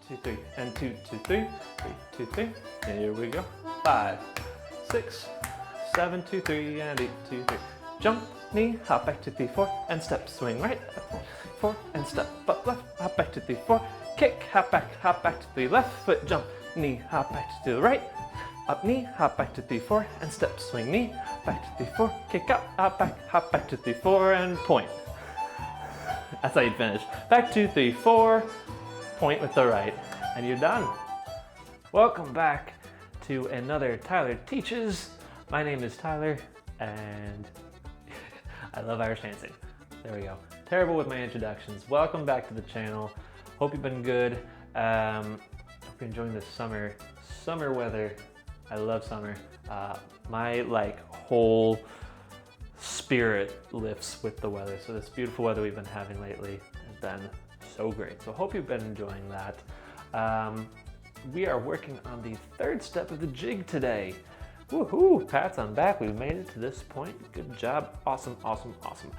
2, 3, and 2, 2, 3, 3, 2, 3. Here we go. 5, 6, 7, 2, 3, and 8, 2, 3. Jump, knee, hop back to 3, 4, and step, swing right, 4, and step, up left, hop back to 3, 4, kick, hop back to 3, left foot, jump, knee, hop back to the right, up knee, hop back to 3, 4, and step, swing knee, back to 3, 4, kick up, hop back to 3, 4, and point. That's how you'd finish. Back 2, 3, 4, point with the right, and you're done. Welcome back to another Tyler Teaches. My name is Tyler, and I love Irish dancing. There we go. Terrible with my introductions. Welcome back to the channel. Hope you've been good. Hope you're enjoying this summer weather. I love summer. My whole spirit lifts with the weather. So this beautiful weather we've been having lately has been so great. So hope you've been enjoying that. We are working on the third step of the jig today. Woohoo! Pats on back. We've made it to this point. Good job. Awesome, awesome, awesome.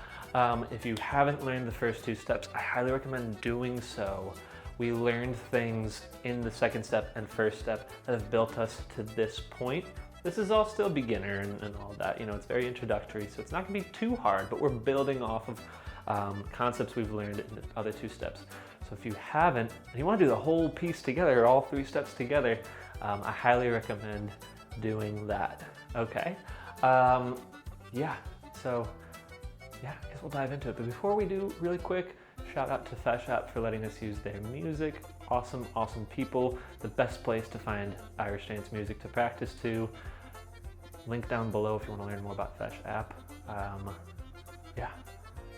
If you haven't learned the first two steps, I highly recommend doing so. We learned things in the second step and first step that have built us to this point. This is all still beginner and all that. You know, it's very introductory, so it's not gonna be too hard, but we're building off of concepts we've learned in the other two steps. So if you haven't, and you wanna do the whole piece together, all three steps together, I highly recommend doing that, okay? I guess we'll dive into it. But before we do, really quick, shout out to Fesh App for letting us use their music. Awesome, awesome people. The best place to find Irish dance music to practice to. Link down below if you want to learn more about Fesh App.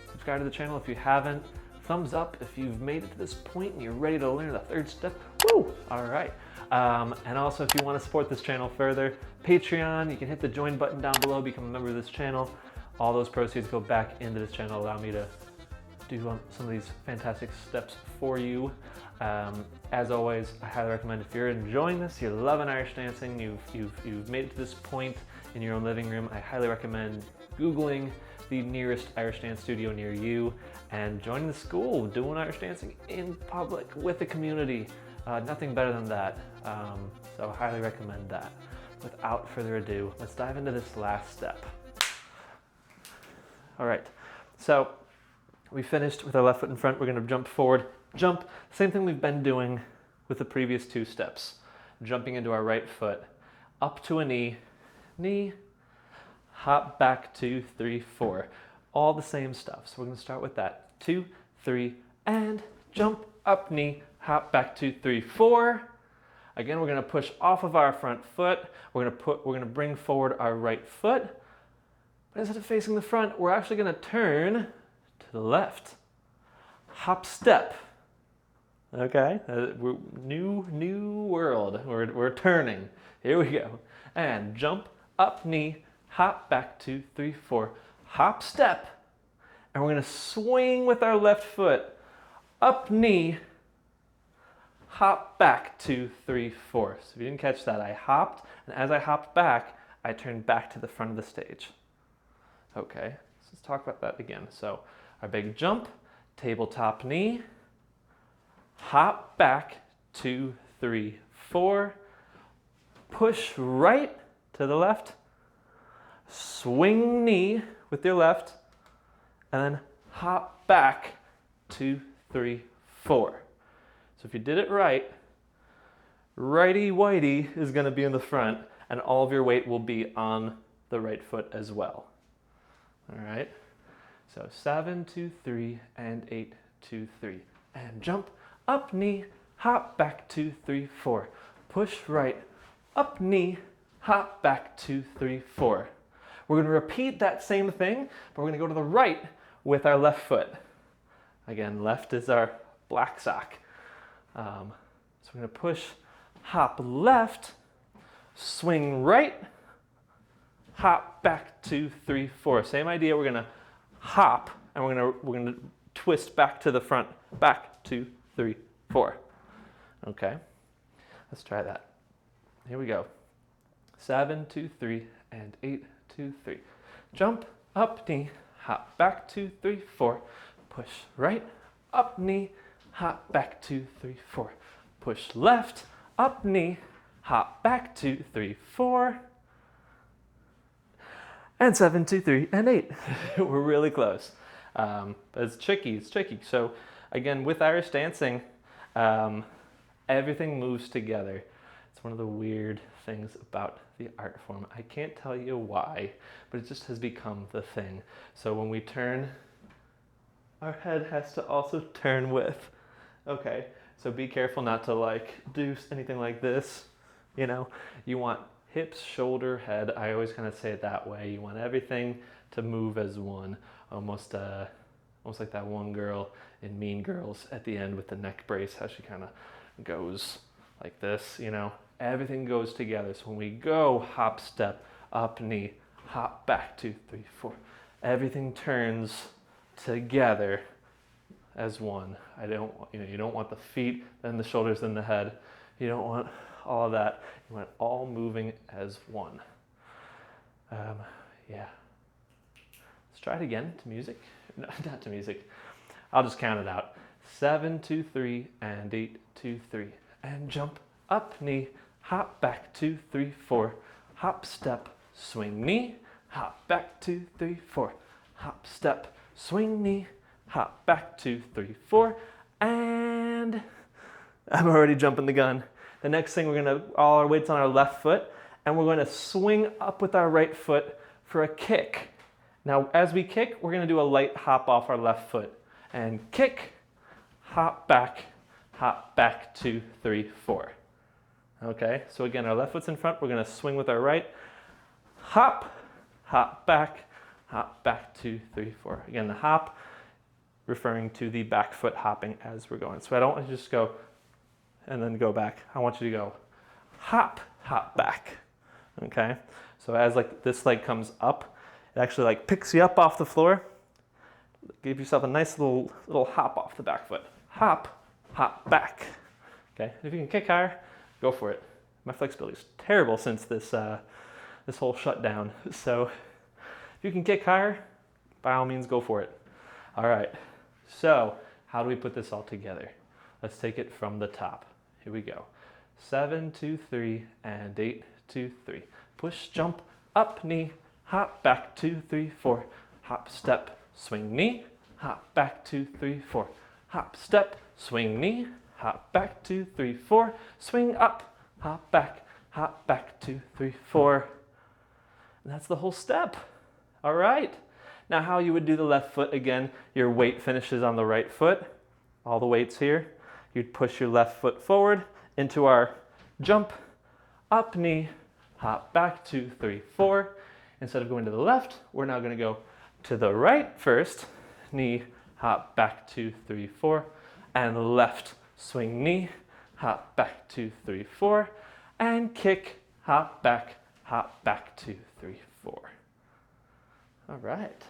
Subscribe to the channel if you haven't. Thumbs up if you've made it to this point and you're ready to learn the third step. Woo! All right. And also if you want to support this channel further, Patreon, you can hit the join button down below, become a member of this channel. All those proceeds go back into this channel, allow me to do some of these fantastic steps for you. As always, I highly recommend if you're enjoying this, you're loving Irish dancing, you've made it to this point in your own living room, I highly recommend Googling the nearest Irish dance studio near you and joining the school, doing Irish dancing in public with the community. Nothing better than that. So I highly recommend that. Without further ado, let's dive into this last step. All right, so we finished with our left foot in front. We're gonna jump forward, jump. Same thing we've been doing with the previous two steps. Jumping into our right foot, up to a knee, knee, hop back 2, 3, 4. All the same stuff. So we're gonna start with that. 2, 3, and jump, up knee, hop back 2, 3, 4. Again, we're gonna push off of our front foot. We're gonna bring forward our right foot. But instead of facing the front, we're actually gonna turn to the left. Hop step. Okay, new world. We're turning. Here we go. And jump, up knee, hop back 2, 3, 4. Hop step. And we're gonna swing with our left foot. Up knee, hop back 2, 3, 4. So if you didn't catch that, I hopped, and as I hopped back, I turned back to the front of the stage. Okay, so let's talk about that again. So our big jump, tabletop knee, hop back 2, 3, 4, push right to the left, swing knee with your left, and then hop back 2, 3, 4. So if you did it right, righty-whitey is gonna be in the front, and all of your weight will be on the right foot as well. All right, so 7, 2, 3, and 8, 2, 3. And jump, up knee, hop back 2, 3, 4. Push right, up knee, hop back 2, 3, 4. We're gonna repeat that same thing, but we're gonna go to the right with our left foot. Again, left is our black sock. So we're gonna push, hop left, swing right, hop back 2, 3, 4. Same idea. We're gonna hop and we're gonna twist back to the front. Back 2, 3, 4. Okay. Let's try that. Here we go. 7, 2, 3, and 8, 2, 3. Jump, up knee, hop back 2, 3, 4. Push right, up knee, hop back 2, 3, 4. push left, up knee, hop back, 2, 3, 4, and 7, 2, 3, and 8. We're really close. But it's tricky, So again, with Irish dancing, everything moves together. It's one of the weird things about the art form. I can't tell you why, but it just has become the thing. So when we turn, our head has to also turn with. Okay, so be careful not to like do anything like this. You know, you want hips, shoulder, head. I always kind of say it that way. You want everything to move as one. Almost like that one girl in Mean Girls at the end with the neck brace, how she kind of goes like this, you know. Everything goes together. So when we go hop, step, up, knee, hop, back, 2, 3, 4. Everything turns together as one. You don't want the feet, then the shoulders, then the head. You don't want all of that. You want it all moving as one. Yeah. Let's try it again to music. No, not to music. I'll just count it out. 7, 2, 3, and 8, 2, 3. And jump, up, knee, hop, back, 2, 3, 4. Hop, step, swing, knee, hop, back, 2, 3, 4. Hop, step, swing, knee, hop, back, 2, 3, 4. And I'm already jumping the gun. The next thing, all our weight's on our left foot, and we're gonna swing up with our right foot for a kick. Now, as we kick, we're gonna do a light hop off our left foot. And kick, hop back, 2, 3, 4. Okay, so again, our left foot's in front, we're gonna swing with our right. Hop back, 2, 3, 4. Again, the hop, referring to the back foot hopping as we're going. So I don't want you to just go and then go back. I want you to go hop back, okay? So as like this leg comes up, it actually like picks you up off the floor. Give yourself a nice little hop off the back foot. Hop back, okay? If you can kick higher, go for it. My flexibility is terrible since this whole shutdown. So if you can kick higher, by all means, go for it. All right, so how do we put this all together? Let's take it from the top. Here we go. 7, 2, 3, and 8, 2, 3. Push, jump, up, knee, hop, back, 2, 3, 4. Hop, step, swing, knee, hop, back, 2, 3, 4. Hop, step, swing, knee, hop, back, 2, 3, 4. Swing up, hop, back, 2, 3, 4. And that's the whole step. All right. Now how you would do the left foot, again, your weight finishes on the right foot. All the weight's here. You'd push your left foot forward into our jump, up, knee, hop back, 2, 3, 4. Instead of going to the left, we're now going to go to the right first. Knee, hop back, 2, 3, 4. And left, swing knee, hop back, 2, 3, 4. And kick, hop back, 2, 3, 4. All right.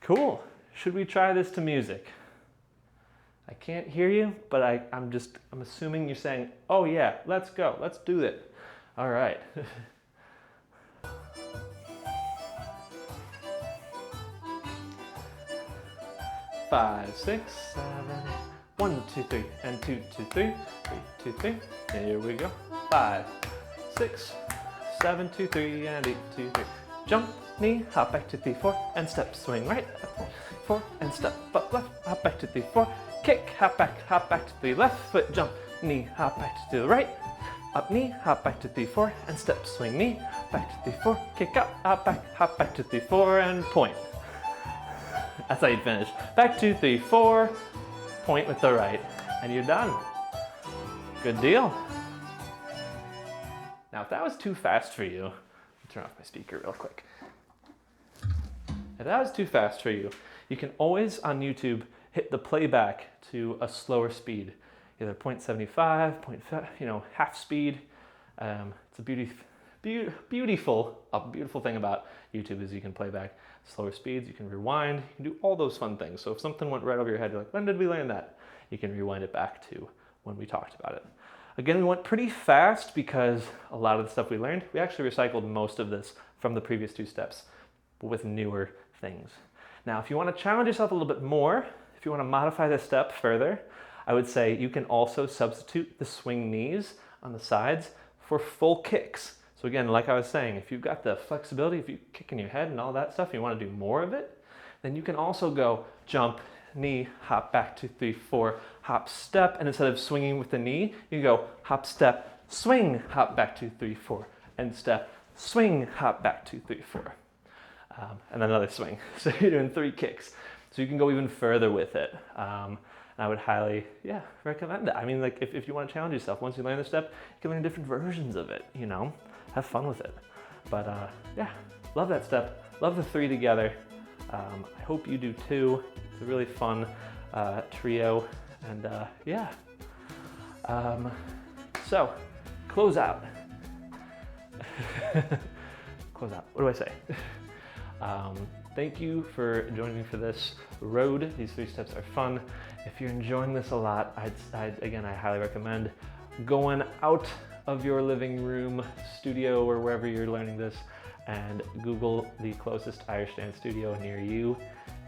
Cool. Should we try this to music? I can't hear you, but I'm assuming you're saying, oh yeah, let's go, let's do it. All right. 5, 6, 7, 1, 2, 3, and 2, 2, 3, 3, 2, 3. Here we go. 5, 6, 7, 2, 3, and 8, 2, 3. Jump, knee, hop back, 2, 3, 4, and step, swing right, 4, and step up left, hop back, 2, 3, 4. Kick, hop back, 2, 3, left foot, jump, knee, hop back to the right, up knee, hop back, 2, 3, 4, and step, swing knee, back, 2, 3, 4, kick up, hop back, 2, 3, 4, and point. That's how you finish. Back, 2, 3, 4, point with the right, and you're done. Good deal. Now, if that was too fast for you, I'll turn off my speaker real quick. If that was too fast for you, you can always on YouTube hit the playback to a slower speed, either 0.75, half speed. It's a beautiful thing about YouTube is you can play back slower speeds, you can rewind, you can do all those fun things. So if something went right over your head, you're like, when did we learn that? You can rewind it back to when we talked about it. Again, we went pretty fast because a lot of the stuff we learned, we actually recycled most of this from the previous 2 steps with newer things. Now, if you want to challenge yourself a little bit more, if you want to modify this step further, I would say you can also substitute the swing knees on the sides for full kicks. So again, like I was saying, if you've got the flexibility, if you kick in your head and all that stuff, you want to do more of it, then you can also go jump, knee, hop back 2, 3, 4, hop, step, and instead of swinging with the knee, you go hop, step, swing, hop back 2, 3, 4, and step, swing, hop back 2, 3, 4, and then another swing. So you're doing 3 kicks. So you can go even further with it. I would highly, recommend that. I mean, like if you want to challenge yourself, once you learn the step, you can learn different versions of it, you know? Have fun with it. But love that step. Love the 3 together. I hope you do too. It's a really fun trio. And so, close out. Close out. What do I say? Thank you for joining me for this road. These 3 steps are fun. If you're enjoying this a lot, I highly recommend going out of your living room, studio, or wherever you're learning this, and Google the closest Irish dance studio near you.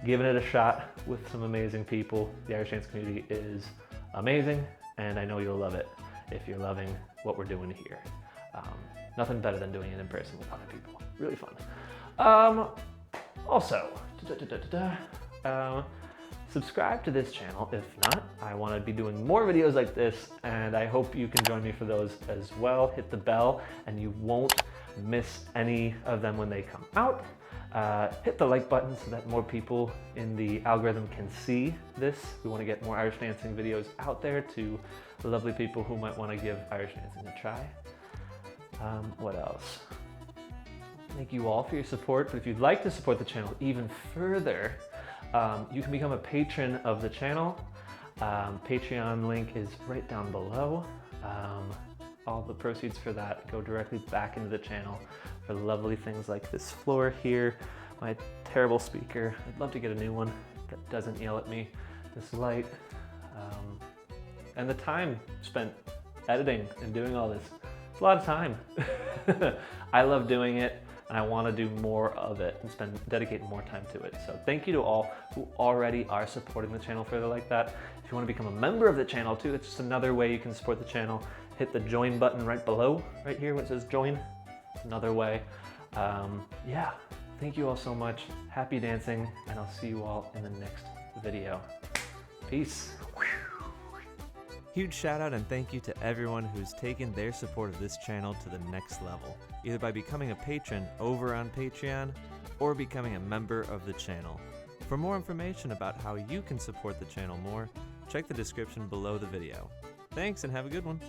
Giving it a shot with some amazing people. The Irish dance community is amazing, and I know you'll love it if you're loving what we're doing here. Nothing better than doing it in person with other people. Really fun. Also, subscribe to this channel. If not, I want to be doing more videos like this, and I hope you can join me for those as well. Hit the bell and you won't miss any of them when they come out. Hit the like button so that more people in the algorithm can see this. We want to get more Irish dancing videos out there to lovely people who might want to give Irish dancing a try. What else? Thank you all for your support, but if you'd like to support the channel even further, you can become a patron of the channel. Patreon link is right down below. All the proceeds for that go directly back into the channel for lovely things like this floor here, my terrible speaker. I'd love to get a new one that doesn't yell at me, this light, and the time spent editing and doing all this. It's a lot of time. I love doing it, and I want to do more of it and dedicate more time to it. So thank you to all who already are supporting the channel further like that. If you want to become a member of the channel too, it's just another way you can support the channel. Hit the join button right below, right here where it says join. It's another way. Thank you all so much. Happy dancing, and I'll see you all in the next video. Peace. Huge shout out and thank you to everyone who's taken their support of this channel to the next level, either by becoming a patron over on Patreon or becoming a member of the channel. For more information about how you can support the channel more, check the description below the video. Thanks and have a good one.